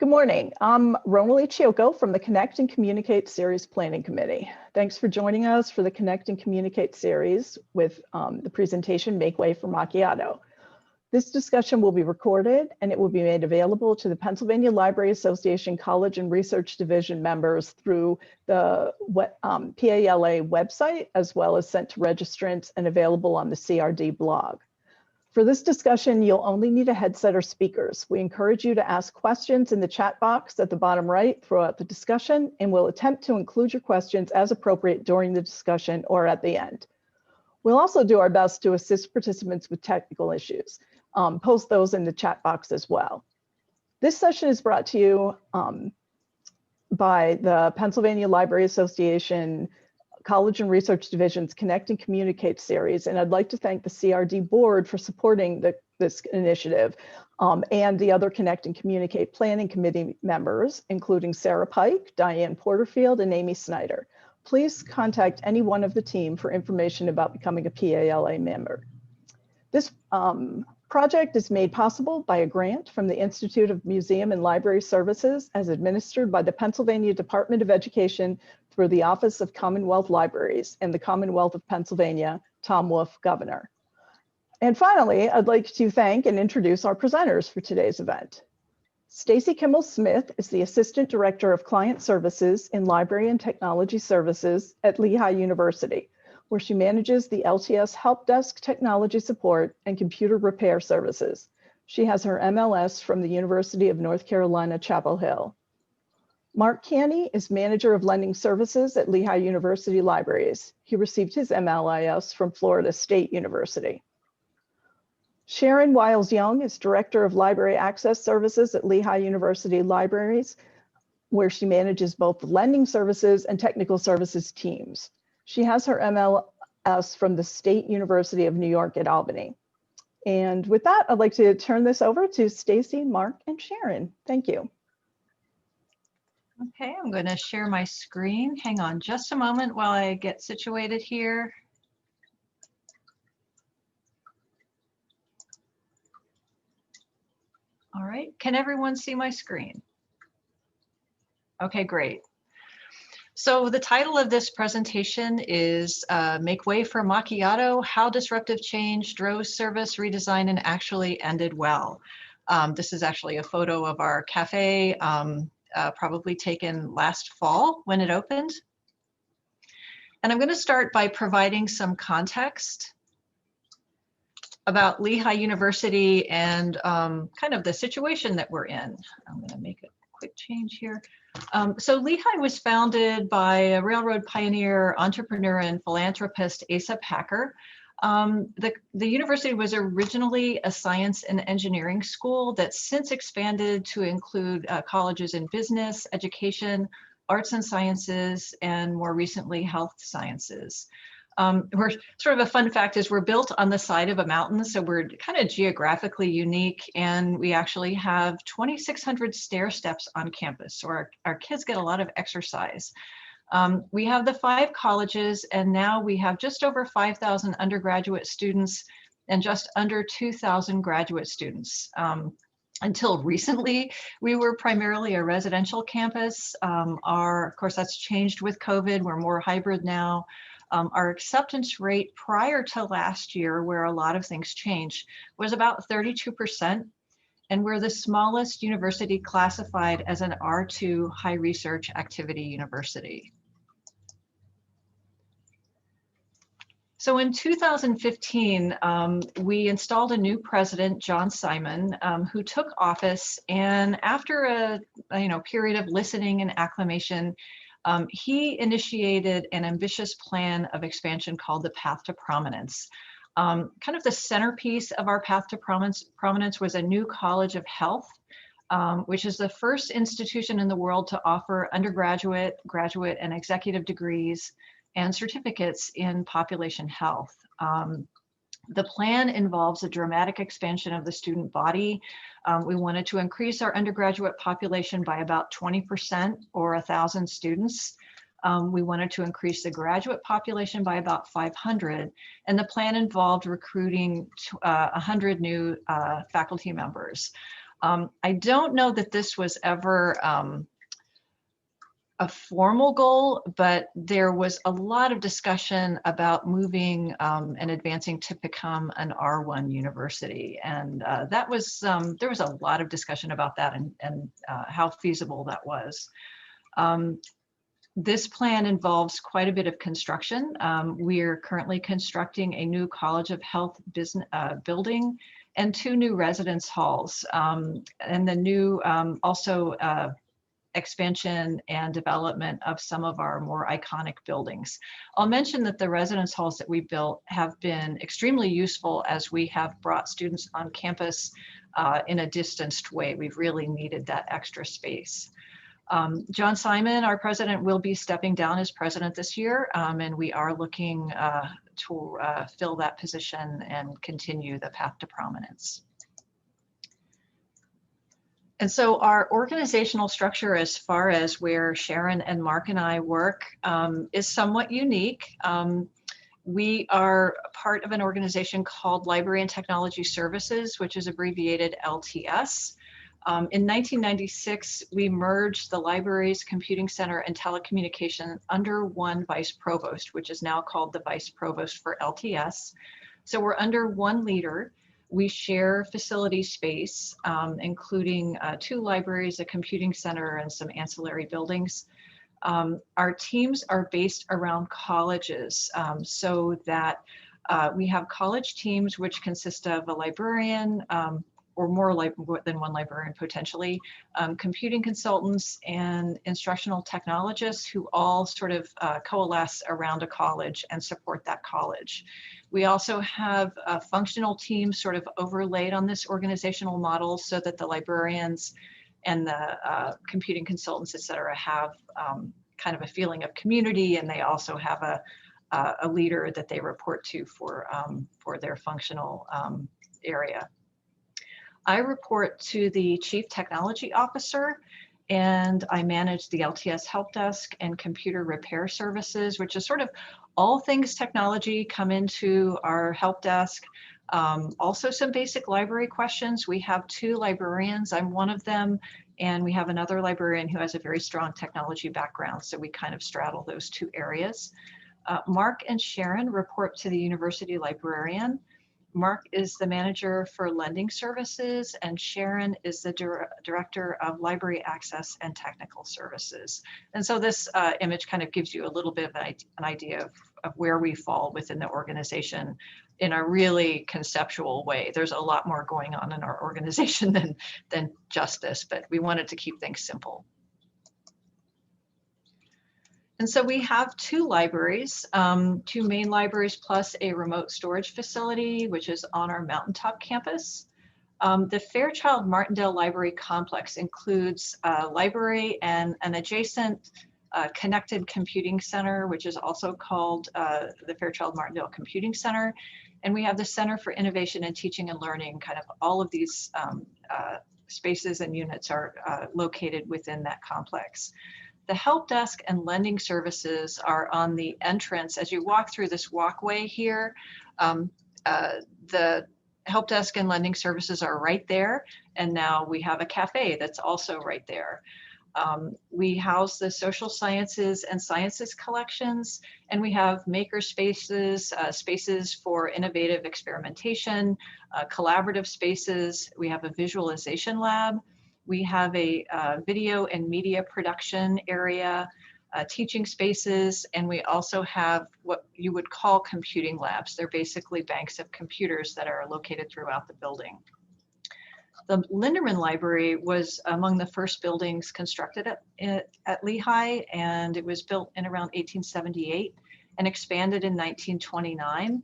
Good morning. I'm Romalie Chioco from the Connect and Communicate Series Planning Committee. Thanks for joining us for the Connect and Communicate series with the presentation Make Way for Macchiato. This discussion will be recorded and it will be made available to the Pennsylvania Library Association College and Research Division members through the PALA website, as well as sent to registrants and available on the CRD blog. For this discussion, you'll only need a headset or speakers. We encourage you to ask questions in the chat box at the bottom right throughout the discussion, and we'll attempt to include your questions as appropriate during the discussion or at the end. We'll also do our best to assist participants with technical issues. Post those in the chat box as well. This session is brought to you by the Pennsylvania Library Association College and Research Division's Connect and Communicate series, and I'd like to thank the CRD board for supporting this initiative and the other Connect and Communicate Planning Committee members, including Sarah Pike, Diane Porterfield, and Amy Snyder. Please contact any one of the team for information about becoming a PALA member. This project is made possible by a grant from the Institute of Museum and Library Services as administered by the Pennsylvania Department of Education through the Office of Commonwealth Libraries and the Commonwealth of Pennsylvania, Tom Wolf, Governor. And finally, I'd like to thank and introduce our presenters for today's event. Stacy Kimmel Smith is the Assistant Director of Client Services in Library and Technology Services at Lehigh University, where she manages the LTS Help Desk Technology Support and Computer Repair Services. She has her MLS from the University of North Carolina, Chapel Hill. Mark Canny is Manager of Lending Services at Lehigh University Libraries. He received his MLIS from Florida State University. Sharon Wiles-Young is Director of Library Access Services at Lehigh University Libraries, where she manages both the lending services and technical services teams. She has her MLS from the State University of New York at Albany. And with that, I'd like to turn this over to Stacy, Mark, and Sharon. Thank you. Okay, I'm going to share my screen. Hang on just a moment while I get situated here. All right, can everyone see my screen? Okay, great. So the title of this presentation is Make Way for Macchiato, How Disruptive Change Drove Service Redesign and Actually Ended Well. This is actually a photo of our cafe, probably taken last fall when it opened. And I'm going to start by providing some context about Lehigh University and kind of the situation that we're in. I'm going to make a quick change here. So Lehigh was founded by a railroad pioneer, entrepreneur, and philanthropist, Asa Packer. The university was originally a science and engineering school that's since expanded to include colleges in business, education, arts and sciences, and more recently, health sciences. We're sort of a fun fact is we're built on the side of a mountain, so we're kind of geographically unique, and we actually have 2,600 stair steps on campus, so our kids get a lot of exercise. We have the 5 colleges, and now we have just over 5,000 undergraduate students and just under 2,000 graduate students. Until recently, we were primarily a residential campus. Of course, that's changed with COVID. We're more hybrid now. Our acceptance rate prior to last year, where a lot of things changed, was about 32%. And we're the smallest university classified as an R2 high research activity university. So in 2015, we installed a new president, John Simon, who took office, and after a period of listening and acclimation, he initiated an ambitious plan of expansion called the Path to Prominence. Kind of the centerpiece of our Path to Prominence was a new College of Health, which is the first institution in the world to offer undergraduate, graduate, and executive degrees and certificates in population health. The plan involves a dramatic expansion of the student body. We wanted to increase our undergraduate population by about 20% or 1,000 students. We wanted to increase the graduate population by about 500, and the plan involved recruiting 100 new faculty members. I don't know that this was ever a formal goal, but there was a lot of discussion about moving and advancing to become an R1 university. And that was, there was a lot of discussion about that and how feasible that was. This plan involves quite a bit of construction. We are currently constructing a new College of Health business building and 2 new residence halls, and the new also expansion and development of some of our more iconic buildings. I'll mention that the residence halls that we built have been extremely useful as we have brought students on campus in a distanced way. We've really needed that extra space. John Simon, our president, will be stepping down as president this year, and we are looking to fill that position and continue the path to prominence. And so our organizational structure, as far as where Sharon and Mark and I work, is somewhat unique. We are part of an organization called Library and Technology Services, which is abbreviated LTS. In 1996, we merged the libraries, computing center, and telecommunication under one vice provost, which is now called the vice provost for LTS. So we're under one leader. We share facility space, including 2 libraries, a computing center, and some ancillary buildings. Our teams are based around colleges, so that we have college teams which consist of a librarian, or more than one librarian potentially, computing consultants, and instructional technologists who all sort of coalesce around a college and support that college. We also have functional teams sort of overlaid on this organizational model so that the librarians and the computing consultants, et cetera, have kind of a feeling of community, and they also have a leader that they report to for their functional area. I report to the Chief Technology Officer, and I manage the LTS Help Desk and Computer Repair Services, which is sort of all things technology come into our help desk. Also some basic library questions. We have 2 librarians, I'm one of them, and we have another librarian who has a very strong technology background, so we kind of straddle those 2 areas. Mark and Sharon report to the university librarian. Mark is the manager for lending services, and Sharon is the director of library access and technical services. And so this image kind of gives you a little bit of an idea of where we fall within the organization in a really conceptual way. There's a lot more going on in our organization than just this, but we wanted to keep things simple. And so we have 2 libraries, 2 main libraries plus a remote storage facility, which is on our mountaintop campus. The Fairchild-Martindale Library complex includes a library and an adjacent connected computing center, which is also called the Fairchild-Martindale Computing Center. And we have the Center for Innovation and Teaching and Learning. Kind of all of these spaces and units are located within that complex. The help desk and lending services are on the entrance. As you walk through this walkway here, the help desk and lending services are right there. And now we have a cafe that's also right there. We house the social sciences and sciences collections, and we have maker spaces, spaces for innovative experimentation, collaborative spaces. We have a visualization lab. We have a video and media production area, teaching spaces, and we also have what you would call computing labs. They're basically banks of computers that are located throughout the building. The Linderman Library was among the first buildings constructed at Lehigh, and it was built in around 1878 and expanded in 1929.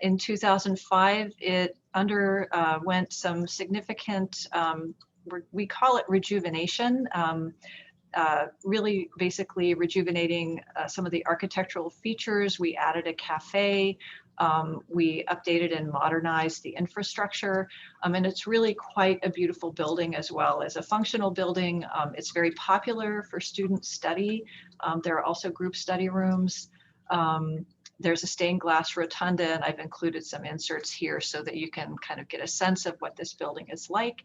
In 2005, it underwent some significant we call it rejuvenation, really basically rejuvenating some of the architectural features. We added a cafe, we updated and modernized the infrastructure, and it's really quite a beautiful building as well as a functional building. It's very popular for student study. There are also group study rooms. There's a stained glass rotunda, and I've included some inserts here so that you can kind of get a sense of what this building is like.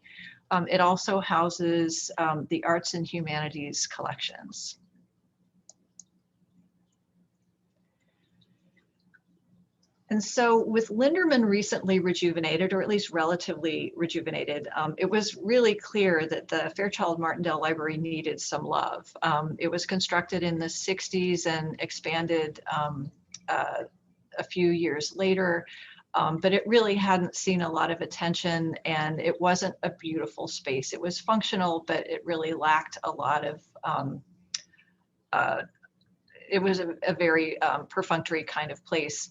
It also houses the arts and humanities collections. And so with Linderman recently rejuvenated, or at least relatively rejuvenated, it was really clear that the Fairchild-Martindale Library needed some love. It was constructed in the 60s and expanded a few years later, but it really hadn't seen a lot of attention, and it wasn't a beautiful space. It was functional, but it really lacked a lot of, it was a very perfunctory kind of place.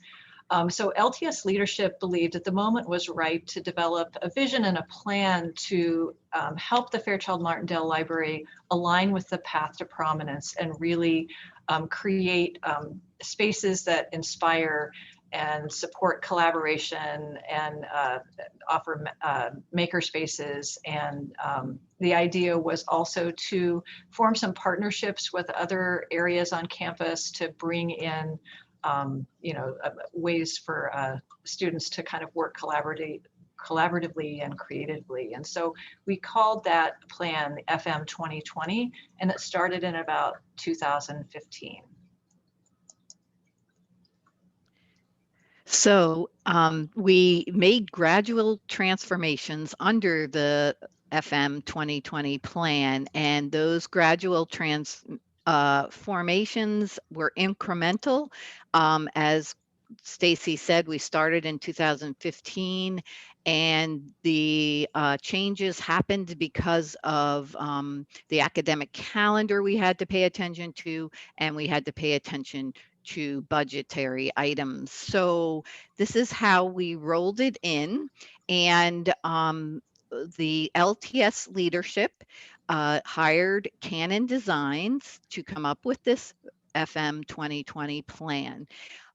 So LTS leadership believed that the moment was right to develop a vision and a plan to help the Fairchild-Martindale Library align with the path to prominence and really create spaces that inspire and support collaboration and offer maker spaces. And the idea was also to form some partnerships with other areas on campus to bring in ways for students to kind of work collaboratively and creatively. And so we called that plan the FM 2020, and it started in about 2015. So we made gradual transformations under the FM 2020 plan, and those gradual formations were incremental. As Stacy said, we started in 2015, and the changes happened because of the academic calendar we had to pay attention to, and we had to pay attention to budgetary items. So this is how we rolled it in, and the LTS leadership hired Canon Designs to come up with this FM 2020 plan.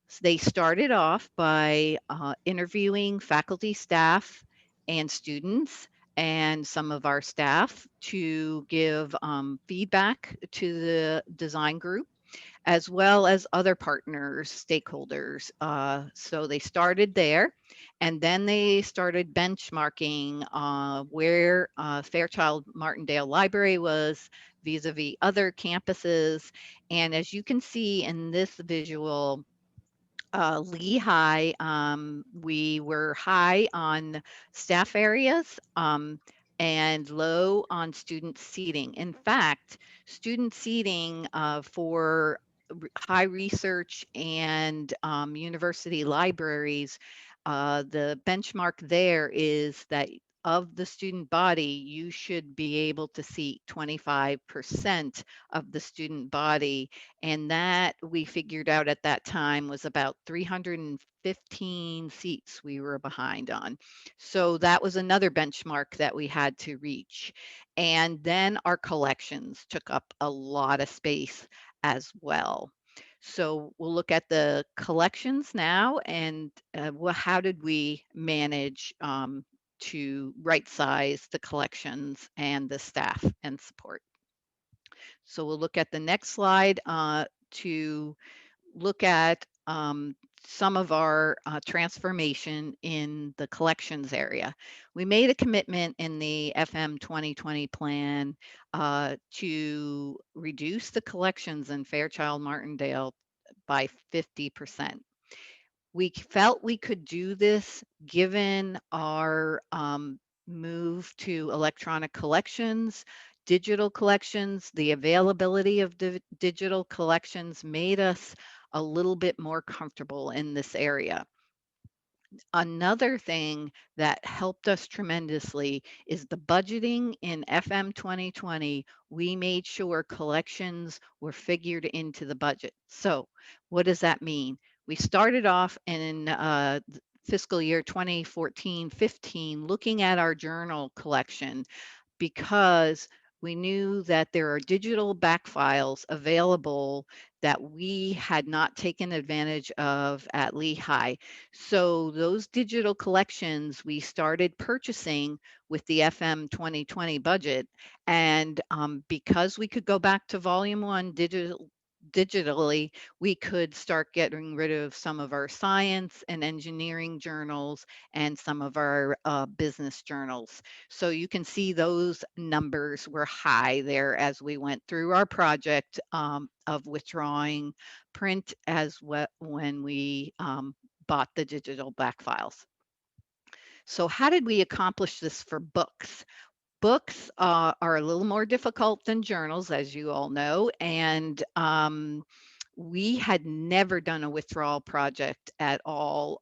So they started off by interviewing faculty, staff, and students, and some of our staff to give feedback to the design group, as well as other partners, stakeholders. So they started there, and then they started benchmarking where Fairchild-Martindale Library was vis-a-vis other campuses. And as you can see in this visual, Lehigh, we were high on staff areas and low on student seating. In fact, student seating for high research and university libraries, the benchmark there is that of the student body, you should be able to seat 25% of the student body. And that we figured out at that time was about 315 seats we were behind on. So that was another benchmark that we had to reach. And then our collections took up a lot of space as well. So we'll look at the collections now, and how did we manage to right size the collections and the staff and support. So we'll look at the next slide to look at some of our transformation in the collections area. We made a commitment in the FM 2020 plan to reduce the collections in Fairchild-Martindale by 50%. We felt we could do this given our move to electronic collections, digital collections. The availability of the digital collections made us a little bit more comfortable in this area. Another thing that helped us tremendously is the budgeting in FM 2020. We made sure collections were figured into the budget. So what does that mean? We started off in fiscal year 2014-15 looking at our journal collection, because we knew that there are digital back files available that we had not taken advantage of at Lehigh. So those digital collections we started purchasing with the FM 2020 budget. And because we could go back to volume 1 digitally, we could start getting rid of some of our science and engineering journals and some of our business journals. So you can see those numbers were high there as we went through our project of withdrawing print as well when we bought the digital back files. So how did we accomplish this for books? Books are a little more difficult than journals, as you all know, and we had never done a withdrawal project at all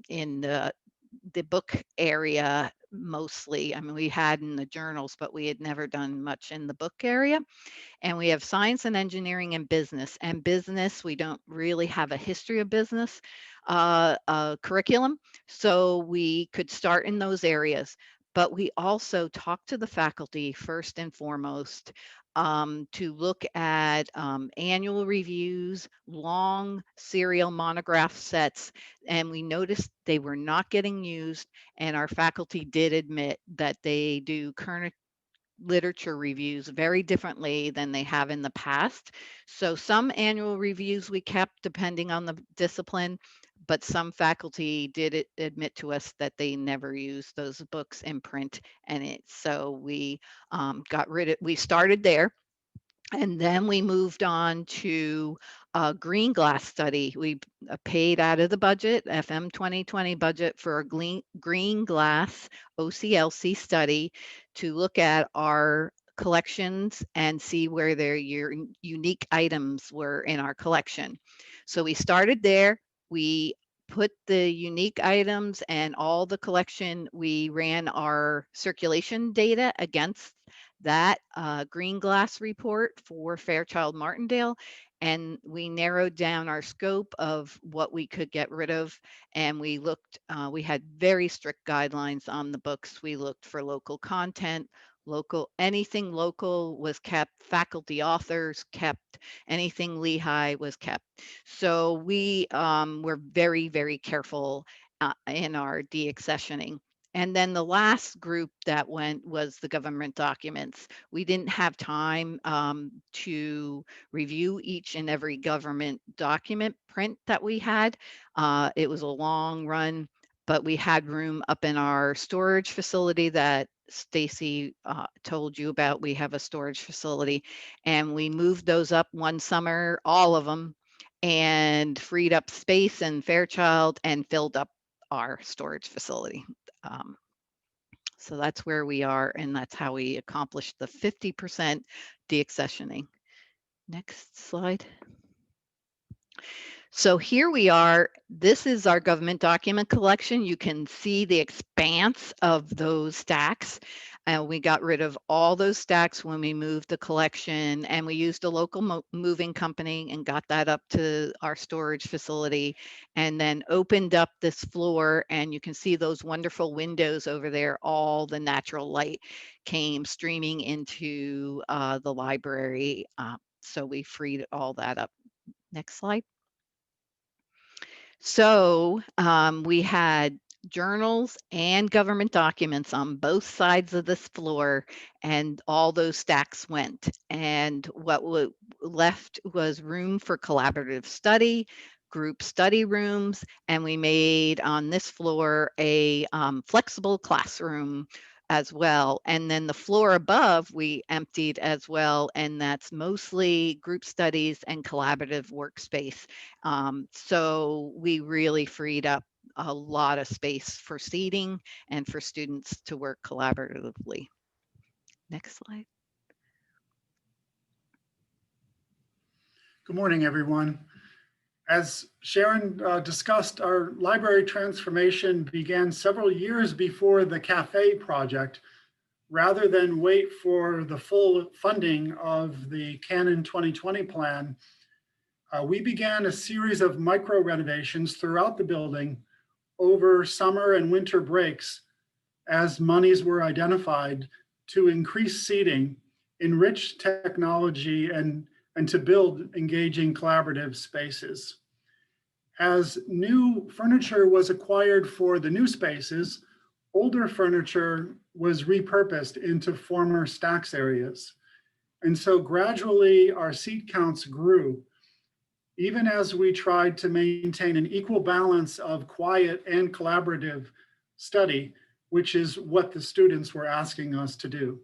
in the book area mostly. I mean, we had in the journals, but we had never done much in the book area. And we have science and engineering and business. And business, we don't really have a history of business curriculum. So we could start in those areas. But we also talked to the faculty first and foremost to look at annual reviews, long serial monograph sets, and we noticed they were not getting used. And our faculty did admit that they do current literature reviews very differently than they have in the past. So some annual reviews we kept depending on the discipline, but some faculty did admit to us that they never used those books in print. And so we we started there. And then we moved on to a green glass study. We paid out of the budget, FM 2020 budget, for a green glass OCLC study to look at our collections and see where their unique items were in our collection. So we started there. We put the unique items and all the collection, we ran our circulation data against that green glass report for Fairchild-Martindale, and we narrowed down our scope of what we could get rid of. And we looked, we had very strict guidelines on the books. We looked for local content, anything local was kept, faculty authors kept, anything Lehigh was kept. So we were very, very careful in our deaccessioning. And then the last group that went was the government documents. We didn't have time to review each and every government document print that we had. It was a long run, but we had room up in our storage facility that Stacy told you about. We have a storage facility, and we moved those up one summer, all of them, and freed up space in Fairchild and filled up our storage facility. So that's where we are, and that's how we accomplished the 50% deaccessioning. Next slide. So here we are. This is our government document collection. You can see the expanse of those stacks. We got rid of all those stacks when we moved the collection, and we used a local moving company and got that up to our storage facility, and then opened up this floor, and you can see those wonderful windows over there. All the natural light came streaming into the library. So we freed all that up. Next slide. So we had journals and government documents on both sides of this floor, and all those stacks went. And what left was room for collaborative study, group study rooms, and we made on this floor a flexible classroom as well. And then the floor above we emptied as well, and that's mostly group studies and collaborative workspace. So we really freed up a lot of space for seating and for students to work collaboratively. Next slide. Good morning, everyone. As Sharon discussed, our library transformation began several years before the cafe project. Rather than wait for the full funding of the Canon 2020 plan, we began a series of micro renovations throughout the building over summer and winter breaks as monies were identified to increase seating, enrich technology, and to build engaging collaborative spaces. As new furniture was acquired for the new spaces, older furniture was repurposed into former stacks areas. And so gradually our seat counts grew. even as we tried to maintain an equal balance of quiet and collaborative study, which is what the students were asking us to do.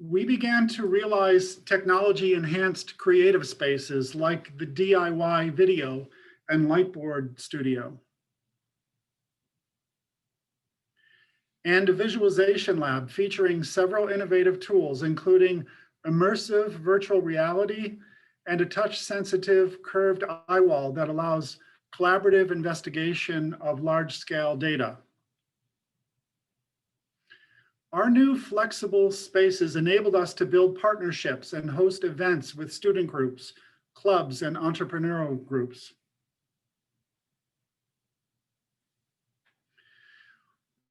We began to realize technology-enhanced creative spaces like the DIY video and Lightboard Studio, and a visualization lab featuring several innovative tools, including immersive virtual reality and a touch-sensitive curved eye wall that allows collaborative investigation of large-scale data. Our new flexible spaces enabled us to build partnerships and host events with student groups, clubs, and entrepreneurial groups.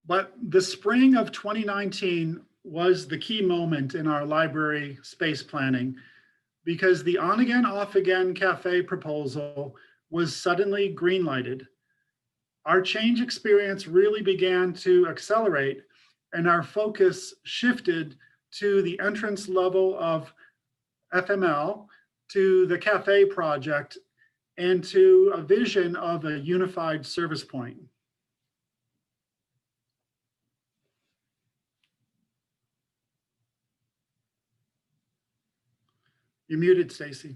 But the spring of 2019 was the key moment in our library space planning, because the on-again, off-again cafe proposal was suddenly greenlighted. Our change experience really began to accelerate, and our focus shifted to the entrance level of FML, to the cafe project, and to a vision of a unified service point. You're muted, Stacy.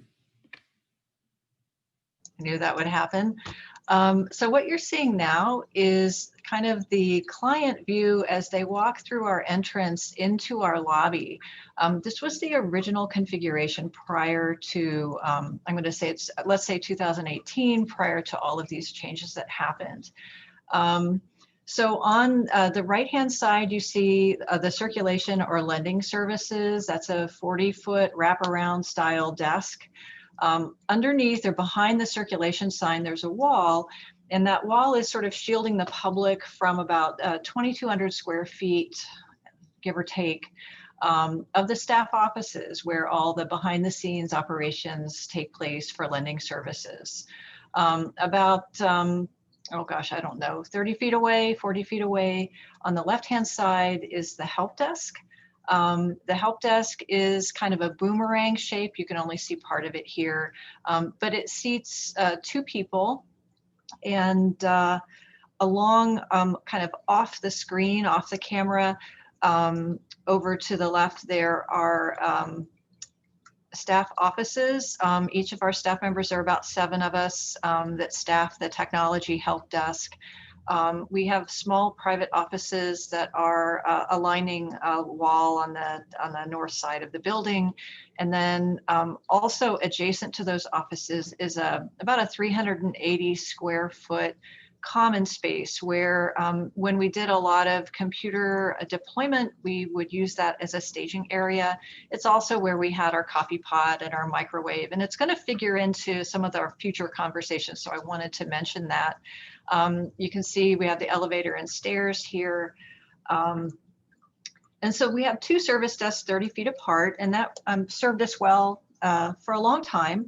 I knew that would happen. So what you're seeing now is kind of the client view as they walk through our entrance into our lobby. This was the original configuration prior to, I'm going to say it's, let's say 2018, prior to all of these changes that happened. So on the right-hand side, you see the circulation or lending services. That's a 40-foot wraparound style desk. Underneath or behind the circulation sign, there's a wall, and that wall is sort of shielding the public from about 2,200 square feet, give or take, of the staff offices where all the behind-the-scenes operations take place for lending services. Oh gosh, I don't know, 30 feet away, 40 feet away, on the left-hand side is the help desk. The help desk is kind of a boomerang shape. You can only see part of it here, but it seats 2 people, and along kind of off the screen, off the camera, over to the left there are staff offices. Each of our staff members, there are about 7 of us that staff the technology help desk. We have small private offices that are aligning a wall on the north side of the building. And then also adjacent to those offices is about a 380 square foot common space where when we did a lot of computer deployment, we would use that as a staging area. It's also where we had our coffee pot and our microwave, and it's going to figure into some of our future conversations. So I wanted to mention that. You can see we have the elevator and stairs here. And so we have 2 service desks 30 feet apart, and that served us well for a long time.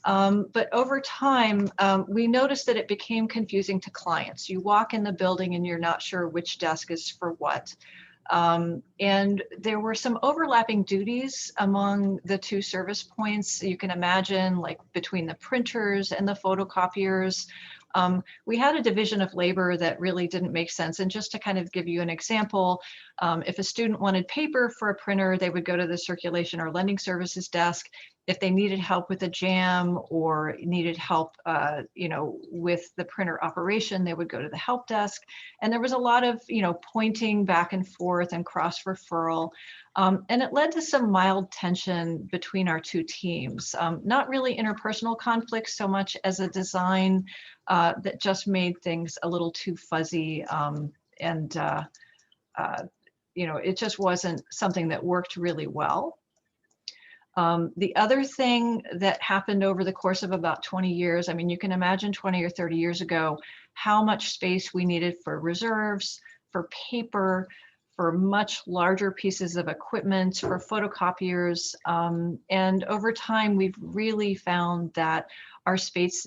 But over time, we noticed that it became confusing to clients. You walk in the building and you're not sure which desk is for what. And there were some overlapping duties among the 2 service points. You can imagine, like between the printers and the photocopiers. We had a division of labor that really didn't make sense. And just to kind of give you an example, if a student wanted paper for a printer, they would go to the circulation or lending services desk. If they needed help with a jam or needed help, with the printer operation, they would go to the help desk. And there was a lot of, pointing back and forth and cross referral. And it led to some mild tension between our 2 teams. Not really interpersonal conflicts so much as a design that just made things a little too fuzzy. It just wasn't something that worked really well. The other thing that happened over the course of about 20 years, I mean, you can imagine 20 or 30 years ago, how much space we needed for reserves, for paper, for much larger pieces of equipment, for photocopiers. And over time, we've really found that our space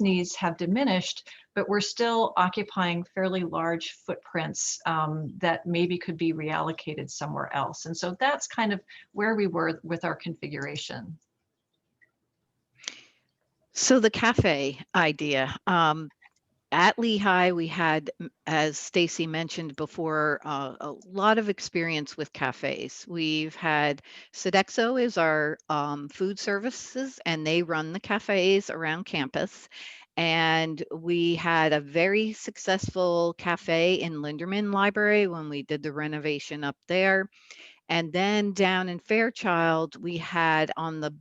needs have diminished, but we're still occupying fairly large footprints that maybe could be reallocated somewhere else. And so that's kind of where we were with our configuration. So the cafe idea. At Lehigh, we had, as Stacy mentioned before, a lot of experience with cafes. We've had Sodexo is our food services, and they run the cafes around campus. And we had a very successful cafe in Linderman Library when we did the renovation up there. And then down in Fairchild, we had on the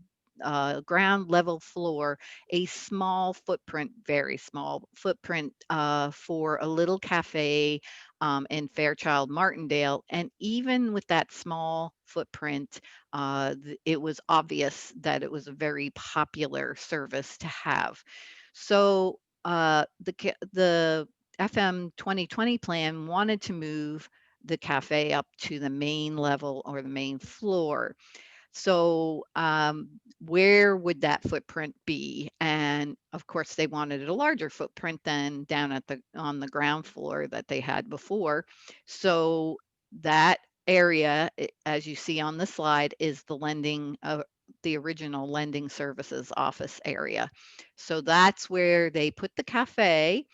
ground level floor a small footprint, very small footprint for a little cafe in Fairchild-Martindale. And even with that small footprint, it was obvious that it was a very popular service to have. So the FM 2020 plan wanted to move the cafe up to the main level or the main floor. So where would that footprint be? And of course, they wanted a larger footprint than down at on the ground floor that they had before. So that area, as you see on the slide, is the original lending services office area. So that's where they put the cafe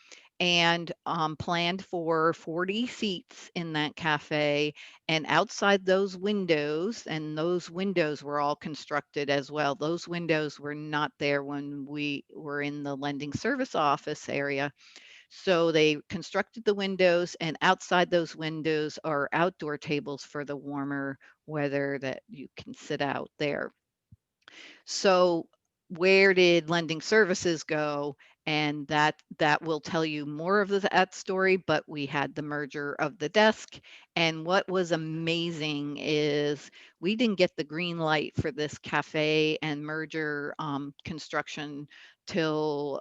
and planned for 40 seats in that cafe. And outside those windows, and those windows were all constructed as well. Those windows were not there when we were in the lending service office area. So they constructed the windows, and outside those windows are outdoor tables for the warmer weather that you can sit out there. So where did lending services go? And that will tell you more of that story, but we had the merger of the desk. And what was amazing is we didn't get the green light for this cafe and merger construction till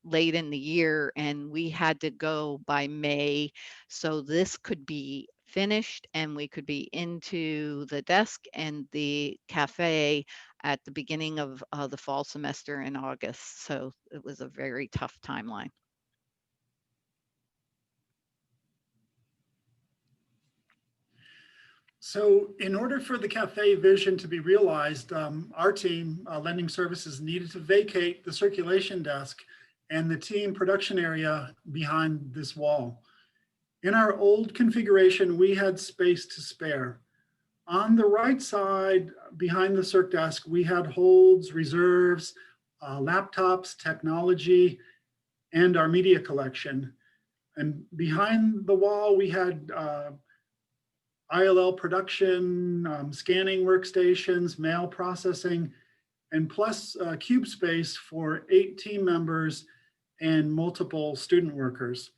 late in the year, and we had to go by May. So this could be finished and we could be into the desk and the cafe at the beginning of the fall semester in August. So it was a very tough timeline. So in order for the cafe vision to be realized, our team, Lending Services, needed to vacate the circulation desk and the team production area behind this wall. In our old configuration, we had space to spare. On the right side, behind the circ desk, we had holds, reserves, laptops, technology, and our media collection. And behind the wall, we had ILL production, scanning workstations, mail processing, and plus cube space for 8 team members and multiple student workers.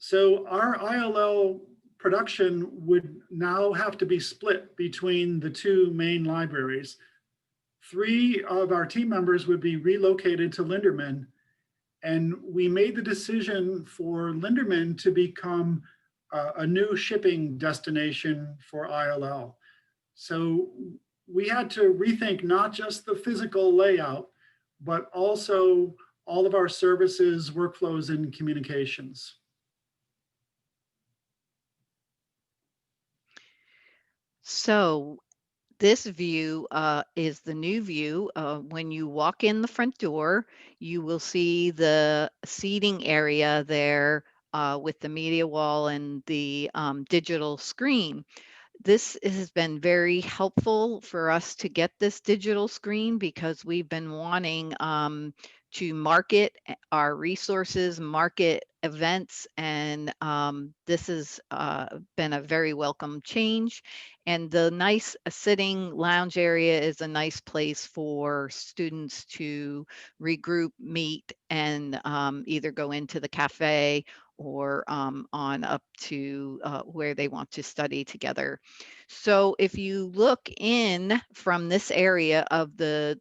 So our ILL production would now have to be split between the 2 main libraries. 3 of our team members would be relocated to Linderman, and we made the decision for Linderman to become a new shipping destination for ILL. So we had to rethink not just the physical layout, but also all of our services, workflows, and communications. So this view is the new view. When you walk in the front door, you will see the seating area there with the media wall and the digital screen. This has been very helpful for us to get this digital screen because we've been wanting to market our resources, market events, and this has been a very welcome change. And the nice sitting lounge area is a nice place for students to regroup, meet, and either go into the cafe or on up to where they want to study together. So if you look in from this area of the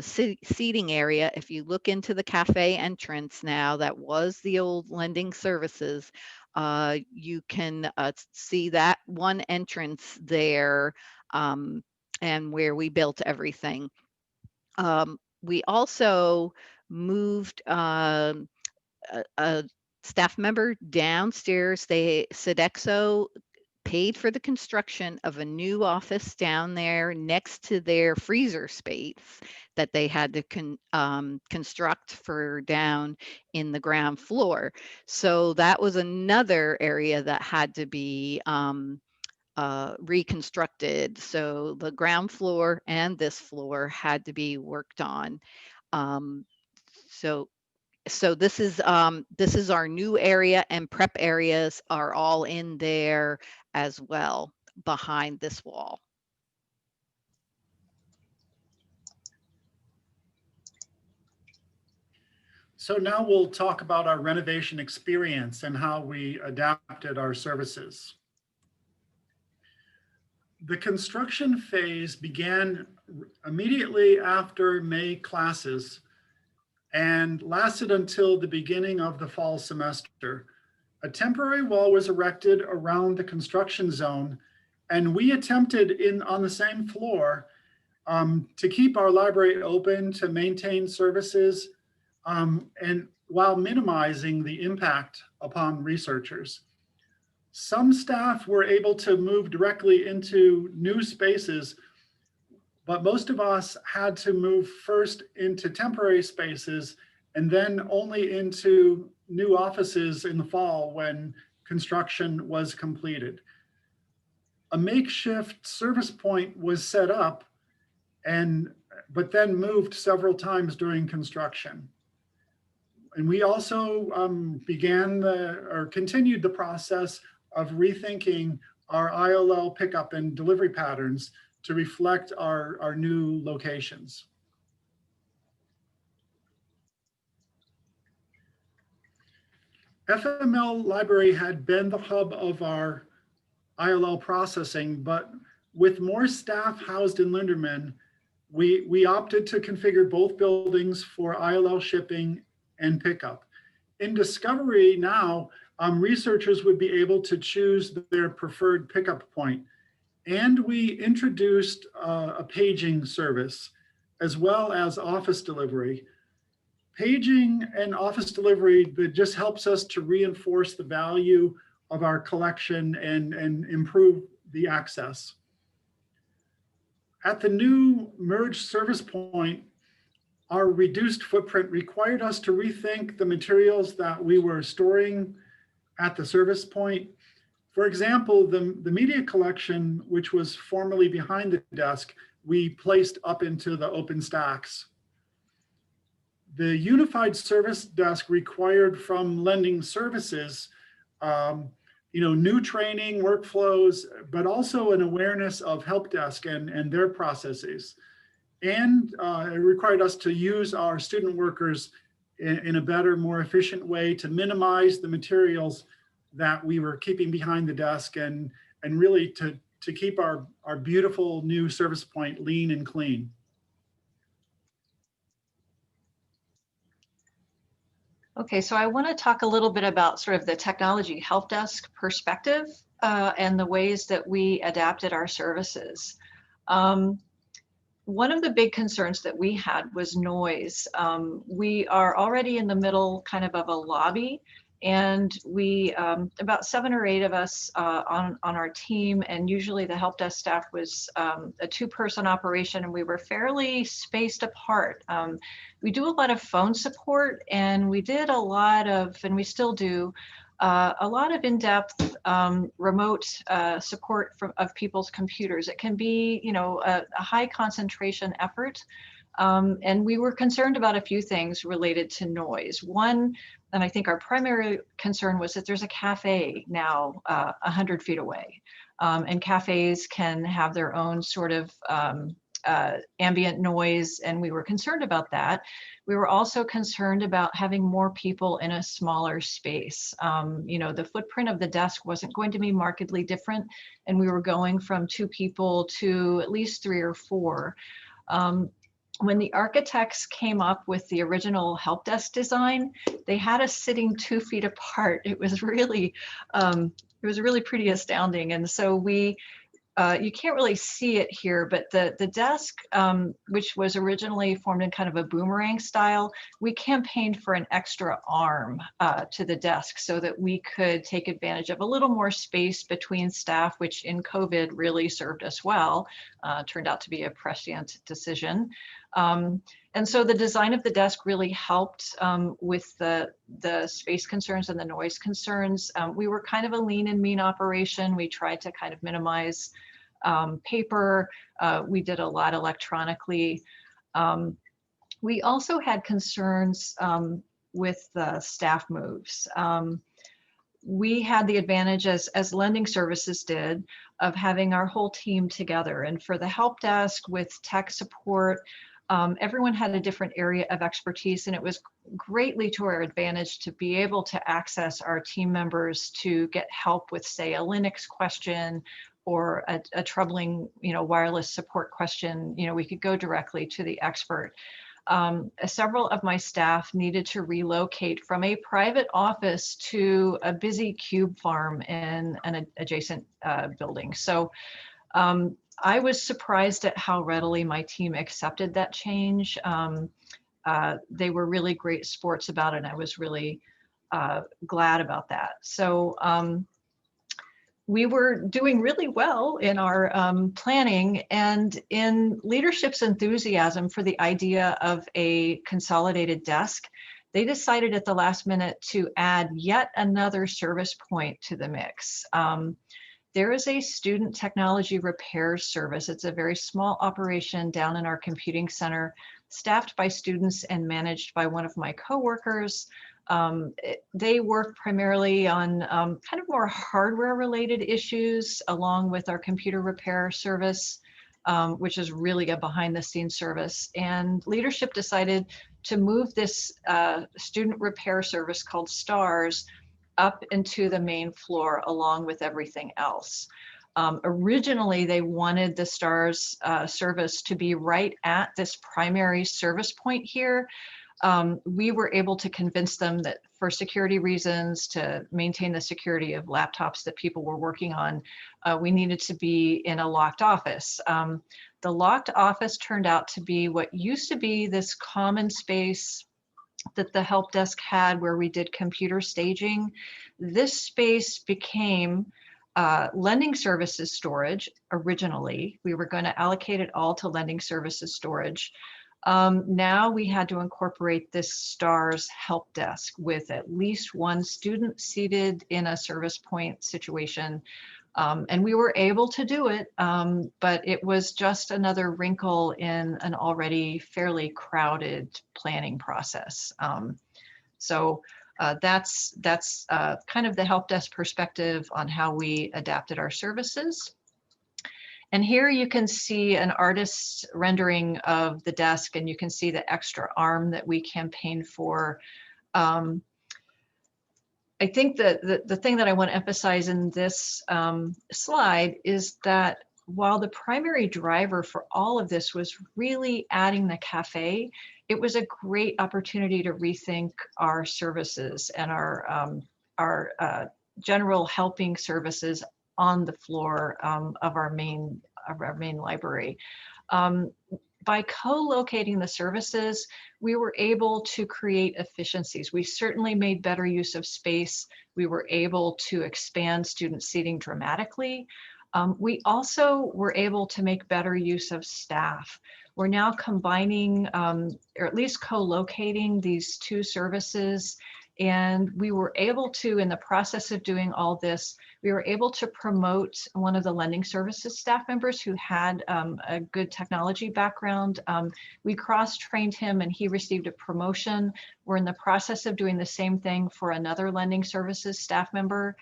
seating area, if you look into the cafe entrance now, that was the old lending services, you can see that one entrance there and where we built everything. We also moved a staff member downstairs. Sodexo paid for the construction of a new office down there next to their freezer space that they had to construct for down in the ground floor. So that was another area that had to be reconstructed. So the ground floor and this floor had to be worked on. So this is our new area, and prep areas are all in there as well behind this wall. So now we'll talk about our renovation experience and how we adapted our services. The construction phase began immediately after May classes and lasted until the beginning of the fall semester. A temporary wall was erected around the construction zone, and we attempted on the same floor to keep our library open, to maintain services, and while minimizing the impact upon researchers. Some staff were able to move directly into new spaces, but most of us had to move first into temporary spaces and then only into new offices in the fall when construction was completed. A makeshift service point was set up, but then moved several times during construction. And we also continued the process of rethinking our ILL pickup and delivery patterns to reflect our new locations. FML Library had been the hub of our ILL processing, but with more staff housed in Linderman, we opted to configure both buildings for ILL shipping and pickup. In Discovery now, researchers would be able to choose their preferred pickup point. And we introduced a paging service as well as office delivery. Paging and office delivery that just helps us to reinforce the value of our collection and improve the access. At the new merged service point, our reduced footprint required us to rethink the materials that we were storing at the service point. For example, the media collection, which was formerly behind the desk, we placed up into the open stacks. The unified service desk required from lending services, new training workflows, but also an awareness of help desk and their processes. And it required us to use our student workers in a better, more efficient way to minimize the materials that we were keeping behind the desk and really to keep our beautiful new service point lean and clean. Okay, so I want to talk a little bit about sort of the technology help desk perspective and the ways that we adapted our services. One of the big concerns that we had was noise. We are already in the middle kind of a lobby, and we, about 7 or 8 of us on our team, and usually the help desk staff was a 2-person operation, and we were fairly spaced apart. We do a lot of phone support, and we did a lot of, and we still do, a lot of in-depth remote support of people's computers. It can be, a high concentration effort. And we were concerned about a few things related to noise. One, and I think our primary concern was that there's a cafe now 100 feet away. And cafes can have their own sort of ambient noise, and we were concerned about that. We were also concerned about having more people in a smaller space. The footprint of the desk wasn't going to be markedly different, and we were going from 2 people to at least 3 or 4. When the architects came up with the original help desk design, they had us sitting 2 feet apart. It was really pretty astounding. And so we you can't really see it here, but the desk, which was originally formed in kind of a boomerang style, we campaigned for an extra arm to the desk so that we could take advantage of a little more space between staff, which in COVID really served us well. Turned out to be a prescient decision. And so the design of the desk really helped with the space concerns and the noise concerns. We were kind of a lean and mean operation. We tried to kind of minimize paper. We did a lot electronically. We also had concerns with the staff moves. We had the advantage, as lending services did, of having our whole team together. And for the help desk with tech support, everyone had a different area of expertise, and it was greatly to our advantage to be able to access our team members to get help with, say, a Linux question or a troubling, wireless support question. We could go directly to the expert. Several of my staff needed to relocate from a private office to a busy cube farm in an adjacent building. So I was surprised at how readily my team accepted that change. They were really great sports about it, and I was really glad about that. So we were doing really well in our planning, and in leadership's enthusiasm for the idea of a consolidated desk, they decided at the last minute to add yet another service point to the mix. There is a student technology repair service. It's a very small operation down in our computing center, staffed by students and managed by one of my coworkers. They work primarily on kind of more hardware related issues, along with our computer repair service, which is really a behind the scenes service. And leadership decided to move this student repair service called STARS up into the main floor along with everything else. Originally, they wanted the STARS service to be right at this primary service point here. We were able to convince them that for security reasons, to maintain the security of laptops that people were working on, we needed to be in a locked office. The locked office turned out to be what used to be this common space that the help desk had where we did computer staging. This space became lending services storage originally. We were going to allocate it all to lending services storage. Now we had to incorporate this STARS help desk with at least one student seated in a service point situation. And we were able to do it, but it was just another wrinkle in an already fairly crowded planning process. So that's kind of the help desk perspective on how we adapted our services. And here you can see an artist's rendering of the desk, and you can see the extra arm that we campaigned for. I think that the thing that I want to emphasize in this slide is that while the primary driver for all of this was really adding the cafe, it was a great opportunity to rethink our services and our general helping services on the floor of our main library. By co-locating the services, we were able to create efficiencies. We certainly made better use of space. We were able to expand student seating dramatically. We also were able to make better use of staff. We're now combining, or at least co-locating these two services. And we were able to, in the process of doing all this, we were able to promote one of the lending services staff members who had a good technology background. We cross-trained him and he received a promotion. We're in the process of doing the same thing for another lending services staff member.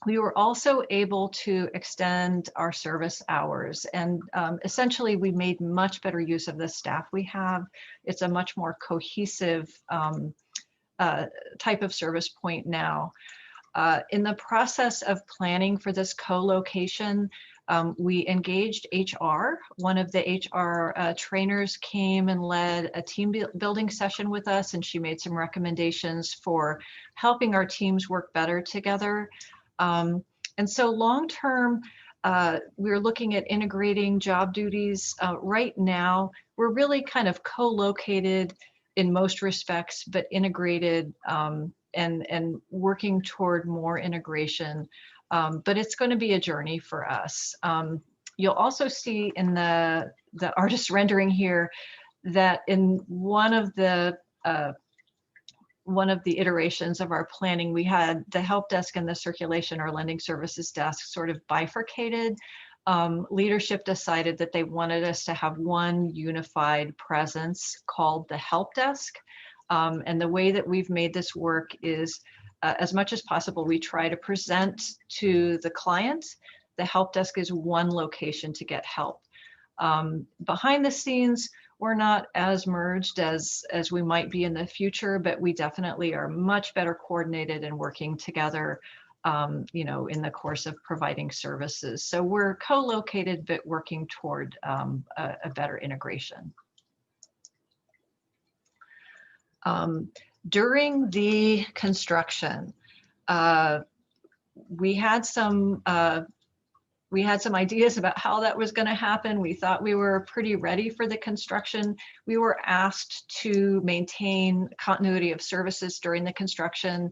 We were also able to extend our service hours, and essentially we made much better use of the staff we have. It's a much more cohesive type of service point now. In the process of planning for this co-location, we engaged HR. One of the HR trainers came and led a team building session with us, and she made some recommendations for helping our teams work better together. And so long-term, we're looking at integrating job duties. Right now, we're really kind of co-located in most respects, but integrated and working toward more integration. But it's going to be a journey for us. You'll also see in the artist rendering here that in one of the iterations of our planning, we had the help desk and the circulation or lending services desk sort of bifurcated. Leadership decided that they wanted us to have one unified presence called the help desk. And the way that we've made this work is, as much as possible, we try to present to the client, the help desk is one location to get help. Behind the scenes, we're not as merged as we might be in the future, but we definitely are much better coordinated and working together, you know, in the course of providing services. So we're co-located, but working toward a better integration. During the construction, we had some ideas about how that was going to happen. We thought we were pretty ready for the construction. We were asked to maintain continuity of services during the construction.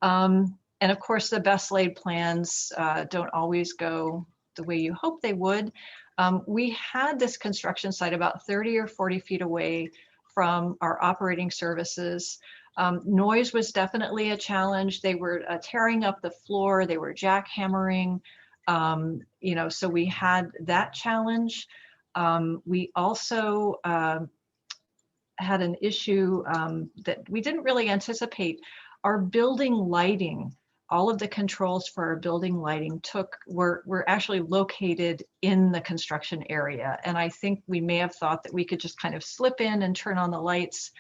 And of course, the best laid plans don't always go the way you hope they would. We had this construction site about 30 or 40 feet away from our operating services. Noise was definitely a challenge. They were tearing up the floor. They were jackhammering. You know, so we had that challenge. We also had an issue that we didn't really anticipate. Our building lighting, all of the controls for our building lighting were actually located in the construction area. And I think we may have thought that we could just kind of slip in and turn on the lights.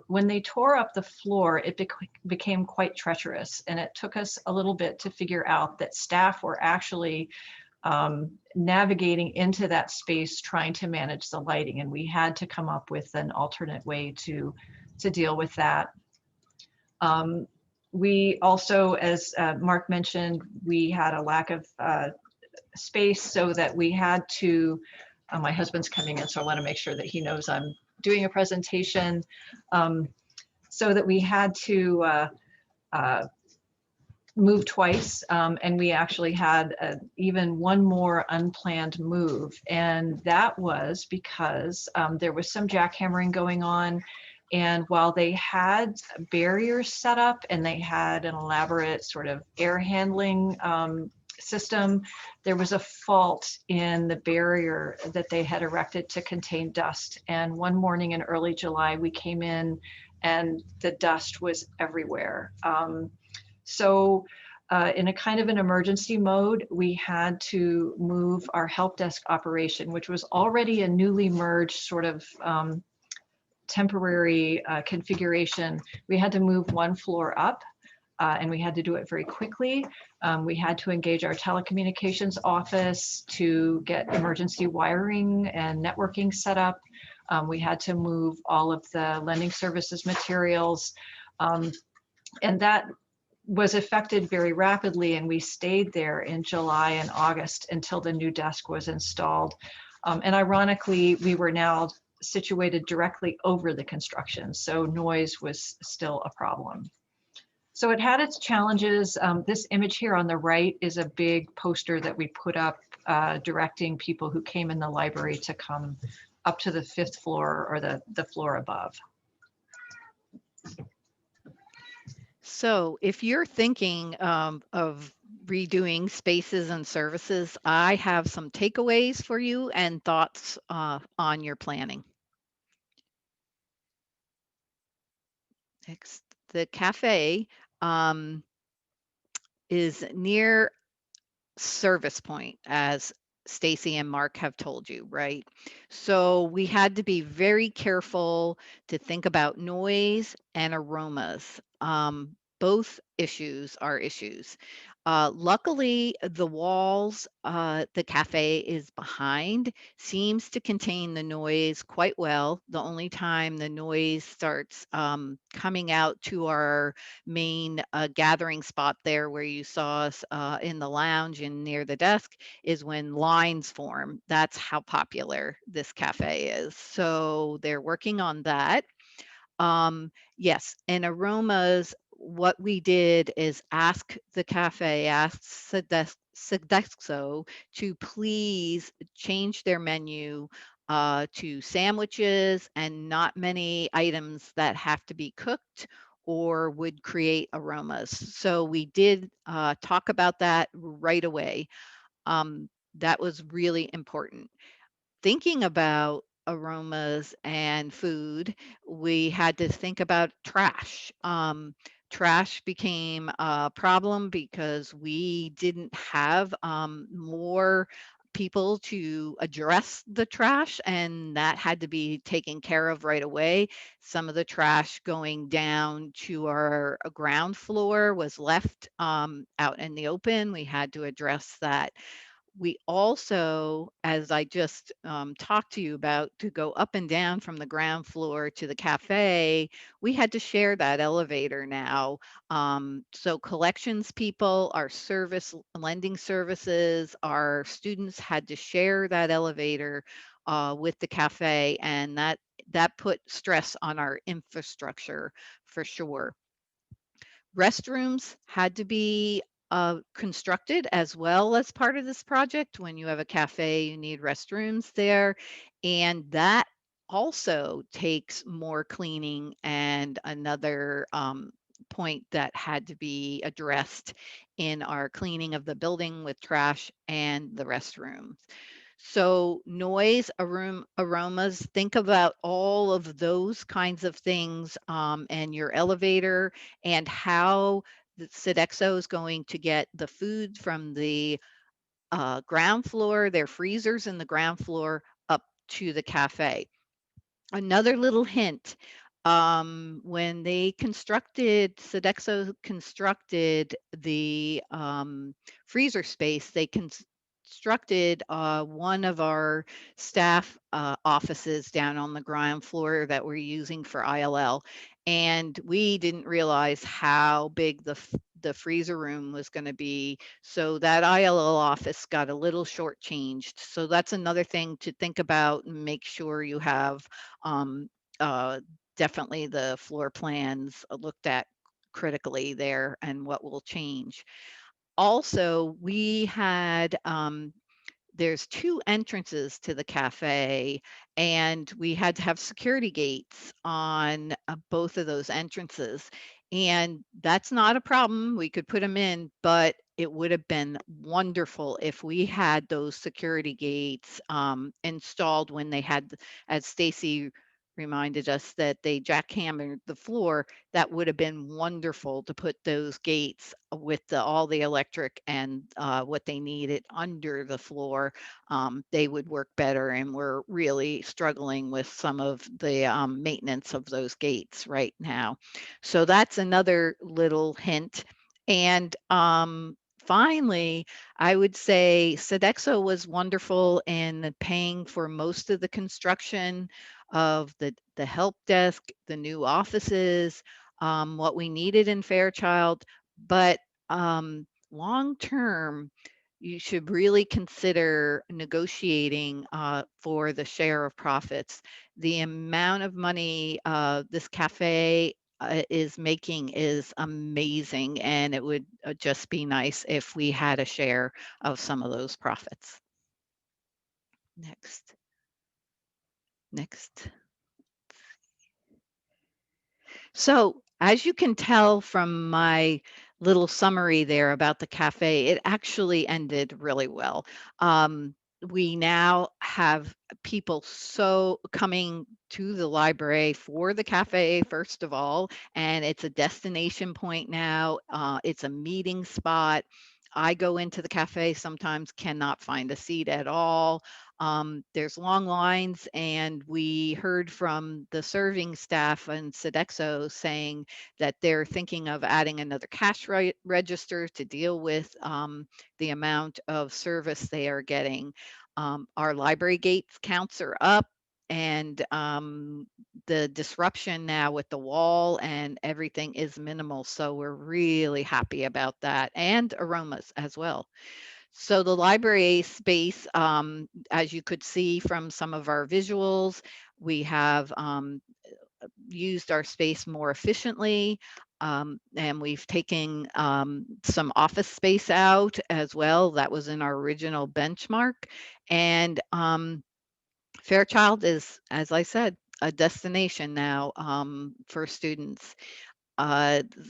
When they tore up the floor, it became quite treacherous, and it took us a little bit to figure out that staff were actually navigating into that space trying to manage the lighting, and we had to come up with an alternate way to deal with that. We also, as Mark mentioned, we had a lack of space, so that we had to, my husband's coming in, so I want to make sure that he knows I'm doing a presentation, so that we had to move twice, and we actually had even one more unplanned move, and that was because there was some jackhammering going on. And while they had barriers set up and they had an elaborate sort of air handling system, there was a fault in the barrier that they had erected to contain dust. And one morning in early July, we came in and the dust was everywhere. So in a kind of an emergency mode, we had to move our help desk operation, which was already a newly merged sort of temporary configuration. We had to move one floor up. And we had to do it very quickly. We had to engage our telecommunications office to get emergency wiring and networking set up. We had to move all of the lending services materials. And that was affected very rapidly, and we stayed there in July and August until the new desk was installed. And ironically, we were now situated directly over the construction, so noise was still a problem. So it had its challenges. This image here on the right is a big poster that we put up directing people who came in the library to come up to the 5th floor or the floor above. So if you're thinking of redoing spaces and services, I have some takeaways for you and thoughts on your planning. Next, the cafe is near service point, as Stacy and Mark have told you, right? So we had to be very careful to think about noise and aromas. Both issues are issues. Luckily, the walls the cafe is behind seems to contain the noise quite well. The only time the noise starts coming out to our main gathering spot there where you saw us in the lounge and near the desk is when lines form. That's how popular this cafe is. So they're working on that. Yes, and aromas, what we did is ask the cafe, ask Sodexo to please change their menu to sandwiches and not many items that have to be cooked or would create aromas. So we did talk about that right away. That was really important. Thinking about aromas and food, we had to think about trash. Trash became a problem because we didn't have more people to address the trash, and that had to be taken care of right away. Some of the trash going down to our ground floor was left out in the open. We had to address that. We also, as I just talked to you about, to go up and down from the ground floor to the cafe, we had to share that elevator now. So collections people, our service lending services, our students had to share that elevator with the cafe, and that put stress on our infrastructure for sure. Restrooms had to be constructed as well as part of this project. When you have a cafe, you need restrooms there. And that also takes more cleaning and another point that had to be addressed in our cleaning of the building with trash and the restrooms. So noise, aromas, think about all of those kinds of things and your elevator and how the Sodexo is going to get the food from the ground floor, their freezers in the ground floor up to the cafe. Another little hint, when they constructed, Sodexo constructed the freezer space, they constructed one of our staff offices down on the ground floor that we're using for ILL. And we didn't realize how big the freezer room was going to be. So that ILL office got a little shortchanged. So that's another thing to think about and make sure you have um, definitely the floor plans looked at critically there and what will change. Also, we had there's two entrances to the cafe, and we had to have security gates on both of those entrances. And that's not a problem. We could put them in, but it would have been wonderful if we had those security gates installed when they had, as Stacy reminded us, that they jackhammered the floor. That would have been wonderful to put those gates with all the electric and what they needed under the floor. They would work better, and we're really struggling with some of the maintenance of those gates right now. So that's another little hint. And finally, I would say Sodexo was wonderful in paying for most of the construction of the help desk, the new offices, what we needed in Fairchild. But long term, you should really consider negotiating for the share of profits. The amount of money this cafe is making is amazing, and it would just be nice if we had a share of some of those profits. Next. So, as you can tell from my little summary there about the cafe, it actually ended really well. We now have people so coming to the library for the cafe, first of all, and it's a destination point now. It's a meeting spot. I go into the cafe sometimes, cannot find a seat at all. There's long lines, and we heard from the serving staff and Sodexo saying that they're thinking of adding another cash register to deal with the amount of service they are getting. Our library gates counts are up, and the disruption now with the wall and everything is minimal. So we're really happy about that, and aromas as well. So the library space, as you could see from some of our visuals, we have used our space more efficiently. And we've taken some office space out as well. That was in our original benchmark. And Fairchild is, as I said, a destination now for students.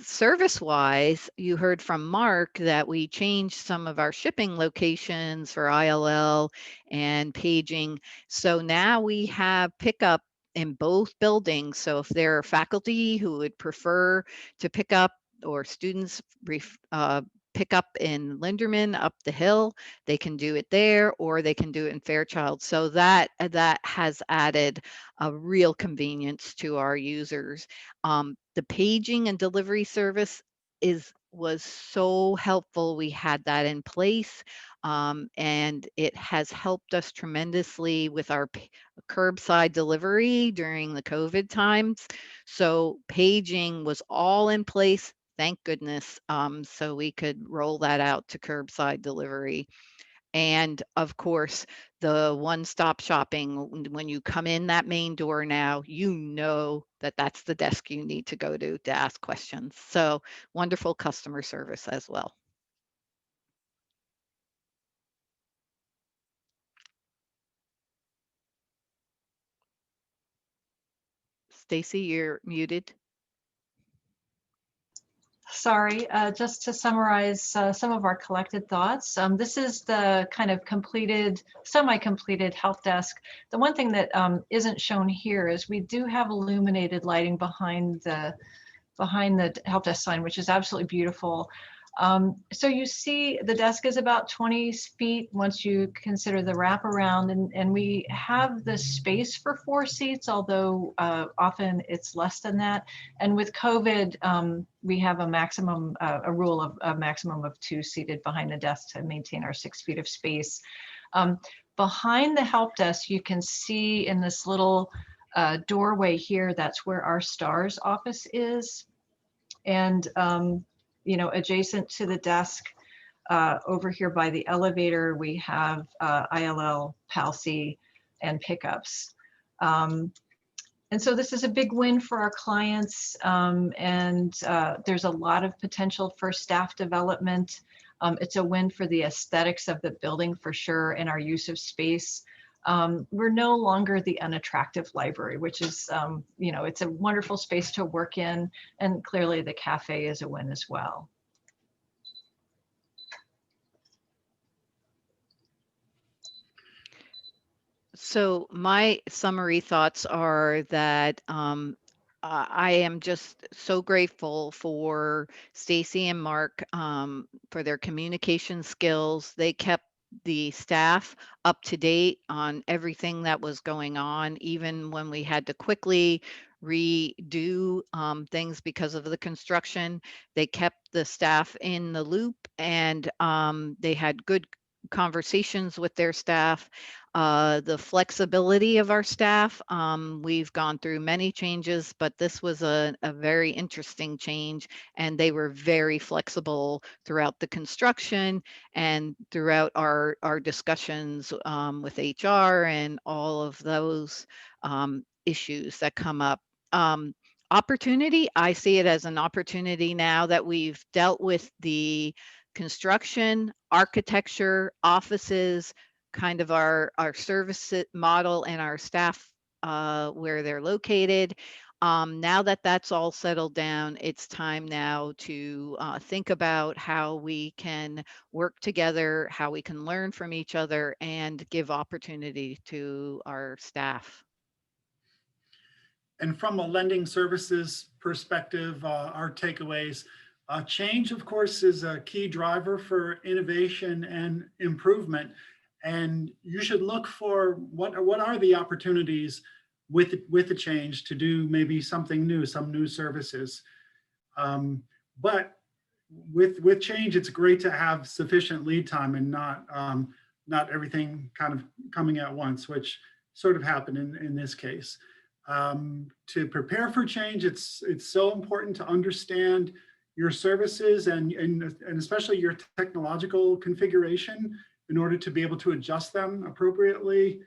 Service-wise, you heard from Mark that we changed some of our shipping locations for ILL and paging. So now we have pickup in both buildings. So if there are faculty who would prefer to pick up, or students pick up in Linderman up the hill, they can do it there, or they can do it in Fairchild. So that has added a real convenience to our users. The paging and delivery service was so helpful. We had that in place, and it has helped us tremendously with our curbside delivery during the COVID times. So paging was all in place, thank goodness, so we could roll that out to curbside delivery. And of course, the one-stop shopping, when you come in that main door now, you know that that's the desk you need to go to ask questions. So wonderful customer service as well. Stacy, you're muted. Sorry, just to summarize some of our collected thoughts. This is the kind of completed, semi-completed help desk. The one thing that isn't shown here is we do have illuminated lighting behind the help desk sign, which is absolutely beautiful. So you see the desk is about 20 feet once you consider the wraparound, and we have the space for 4 seats, although often it's less than that. And with COVID, we have a rule of a maximum of 2 seated behind the desk to maintain our 6 feet of space. Behind the help desk, you can see in this little doorway here, that's where our STARS office is. And you know, adjacent to the desk, over here by the elevator, we have ILL, PALC, and pickups. And so this is a big win for our clients, and there's a lot of potential for staff development. It's a win for the aesthetics of the building for sure, and our use of space. We're no longer the unattractive library, which is, you know, it's a wonderful space to work in, and clearly the cafe is a win as well. So my summary thoughts are that I am just so grateful for Stacy and Mark for their communication skills. They kept the staff up to date on everything that was going on, even when we had to quickly redo things because of the construction. They kept the staff in the loop, and they had good conversations with their staff. The flexibility of our staff, we've gone through many changes, but this was a very interesting change, and they were very flexible throughout the construction and throughout our discussions with HR and all of those issues that come up. Opportunity, I see it as an opportunity now that we've dealt with the construction, architecture, offices, kind of our service model, and our staff where they're located. Now that that's all settled down, it's time now to think about how we can work together, how we can learn from each other, and give opportunity to our staff. And from a lending services perspective, our takeaways, Change, of course, is a key driver for innovation and improvement. And you should look for what are the opportunities with the change to do maybe something new, some new services. But with change, it's great to have sufficient lead time and not everything kind of coming at once, which sort of happened in this case. To prepare for change, it's so important to understand your services and especially your technological configuration in order to be able to adjust them appropriately.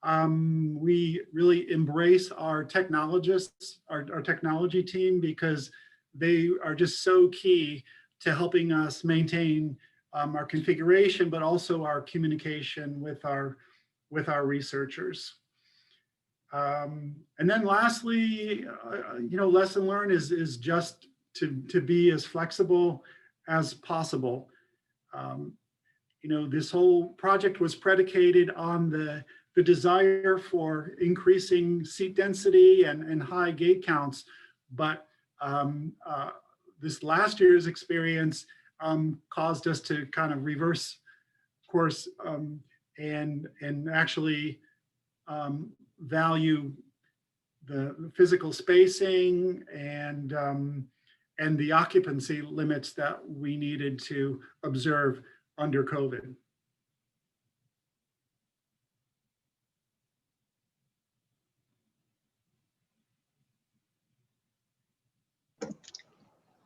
We really embrace our technologists, our technology team, because they are just so key to helping us maintain our configuration, but also our communication with our researchers. And then lastly, lesson learned is just to be as flexible as possible. This whole project was predicated on the desire for increasing seat density and high gate counts, but this last year's experience caused us to kind of reverse course and actually value the physical spacing and the occupancy limits that we needed to observe under COVID.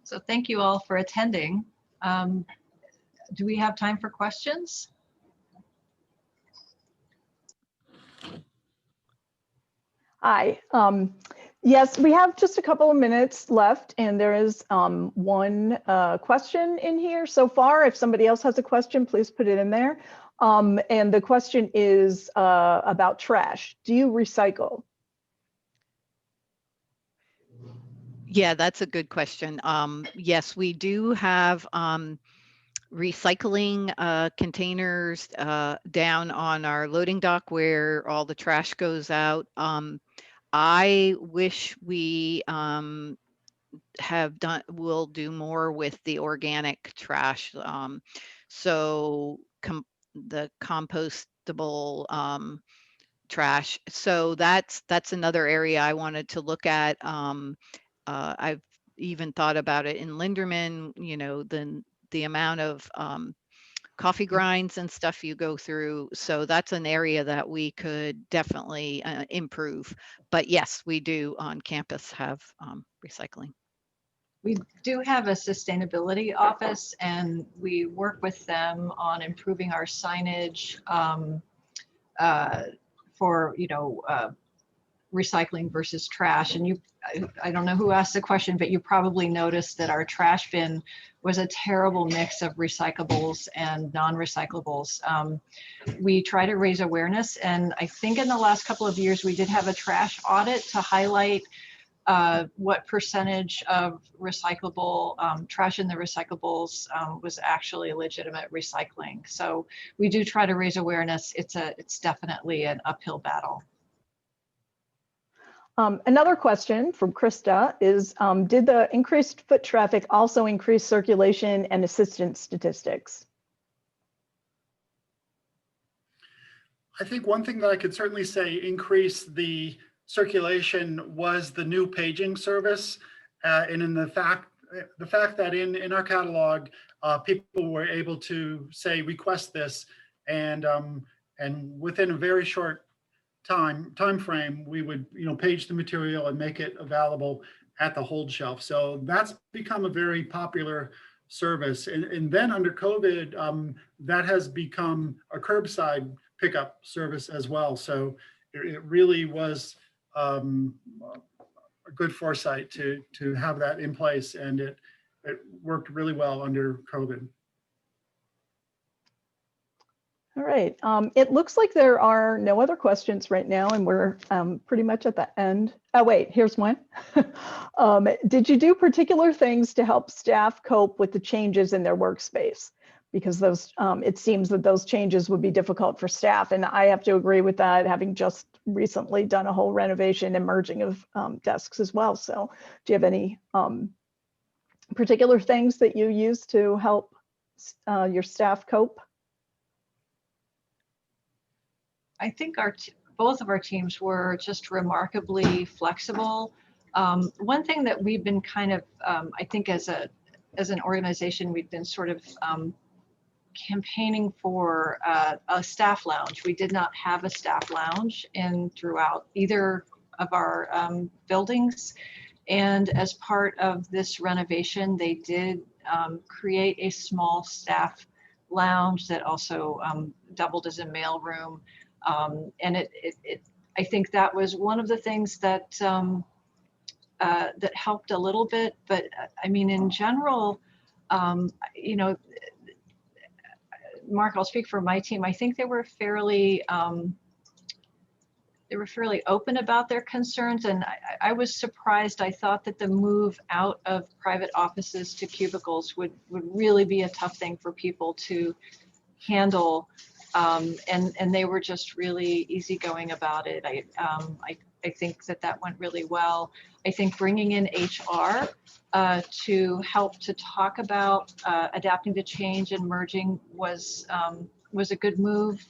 So thank you all for attending. Do we have time for questions? Hi. Yes, we have just a couple of minutes left, and there is one question in here so far. If somebody else has a question, please put it in there. And the question is about trash. Do you recycle? Yeah, that's a good question. Yes, we do have recycling containers down on our loading dock where all the trash goes out. I wish we will do more with the organic trash. So the compostable trash. So that's another area I wanted to look at. I've even thought about it in Linderman, the amount of coffee grinds and stuff you go through. So that's an area that we could definitely improve. But yes, we do on campus have recycling. We do have a sustainability office, and we work with them on improving our signage for, recycling versus trash. And I don't know who asked the question, but you probably noticed that our trash bin was a terrible mix of recyclables and non-recyclables. We try to raise awareness, and I think in the last couple of years we did have a trash audit to highlight what percentage of recyclable trash in the recyclables was actually legitimate recycling. So we do try to raise awareness. It's definitely an uphill battle. Another question from Krista is, did the increased foot traffic also increase circulation and assistance statistics? I think one thing that I could certainly say increased the circulation was the new paging service, and in the fact that in our catalog, people were able to say request this, and within a very short time frame, we would page the material and make it available at the hold shelf. So that's become a very popular service, and then under COVID, that has become a curbside pickup service as well. So it really was a good foresight to have that in place, and it worked really well under COVID. All right, it looks like there are no other questions right now, and we're pretty much at the end. Oh wait, here's one. Did you do particular things to help staff cope with the changes in their workspace? Because those, it seems that those changes would be difficult for staff, and I have to agree with that, having just recently done a whole renovation and merging of desks as well. So do you have any particular things that you use to help your staff cope? I think both of our teams were just remarkably flexible. One thing that we've been kind of, I think as an organization, we've been sort of campaigning for a staff lounge. We did not have a staff lounge throughout either of our buildings. And as part of this renovation, they did create a small staff lounge that also doubled as a mail room. And I think that was one of the things that that helped a little bit. But I mean, in general, you know, Mark, I'll speak for my team. I think they were fairly open about their concerns, and I was surprised. I thought that the move out of private offices to cubicles would really be a tough thing for people to handle, and they were just really easygoing about it. I think that went really well. I think bringing in HR to help to talk about adapting to change and merging was a good move.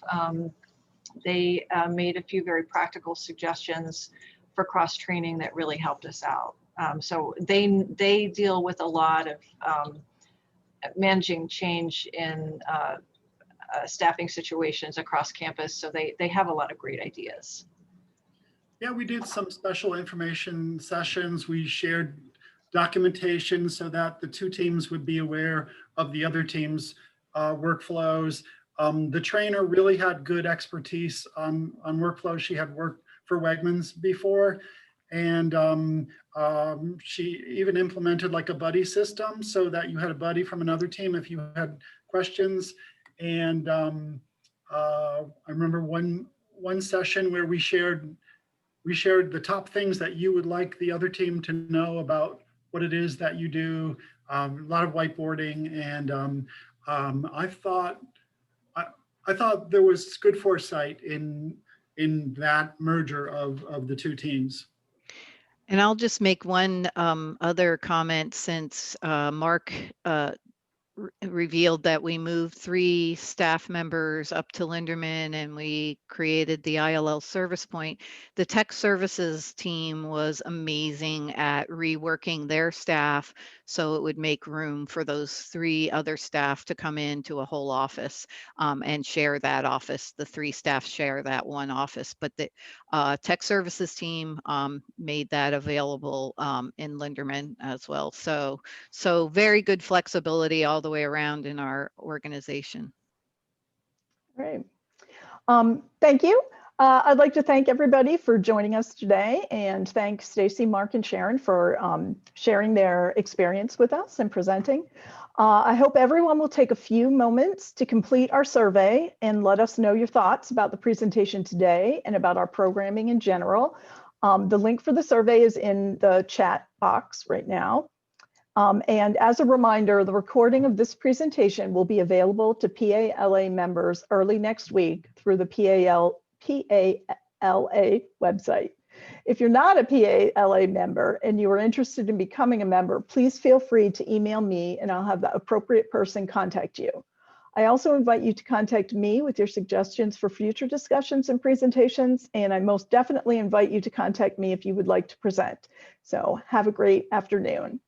They made a few very practical suggestions for cross training that really helped us out. So they deal with a lot of managing change in staffing situations across campus. So they have a lot of great ideas. Yeah, we did some special information sessions. We shared documentation so that the two teams would be aware of the other team's workflows. The trainer really had good expertise on workflows. She had worked for Wegmans before, and she even implemented like a buddy system so that you had a buddy from another team if you had questions. And I remember one session where we shared the top things that you would like the other team to know about what it is that you do. A lot of whiteboarding, and I thought there was good foresight in that merger of the two teams. And I'll just make one other comment, since Mark revealed that we moved 3 staff members up to Linderman and we created the ILL service point. The tech services team was amazing at reworking their staff so it would make room for those 3 other staff to come into a whole office and share that office. The 3 staff share that one office, but the tech services team made that available in Linderman as well. So very good flexibility all the way around in our organization. Great. Thank you. I'd like to thank everybody for joining us today, and thank Stacy, Mark, and Sharon for sharing their experience with us and presenting. I hope everyone will take a few moments to complete our survey and let us know your thoughts about the presentation today and about our programming in general. The link for the survey is in the chat box right now. And as a reminder, the recording of this presentation will be available to PALA members early next week through the PALA website. If you're not a PALA member and you are interested in becoming a member, please feel free to email me and I'll have the appropriate person contact you. I also invite you to contact me with your suggestions for future discussions and presentations, and I most definitely invite you to contact me if you would like to present. So have a great afternoon.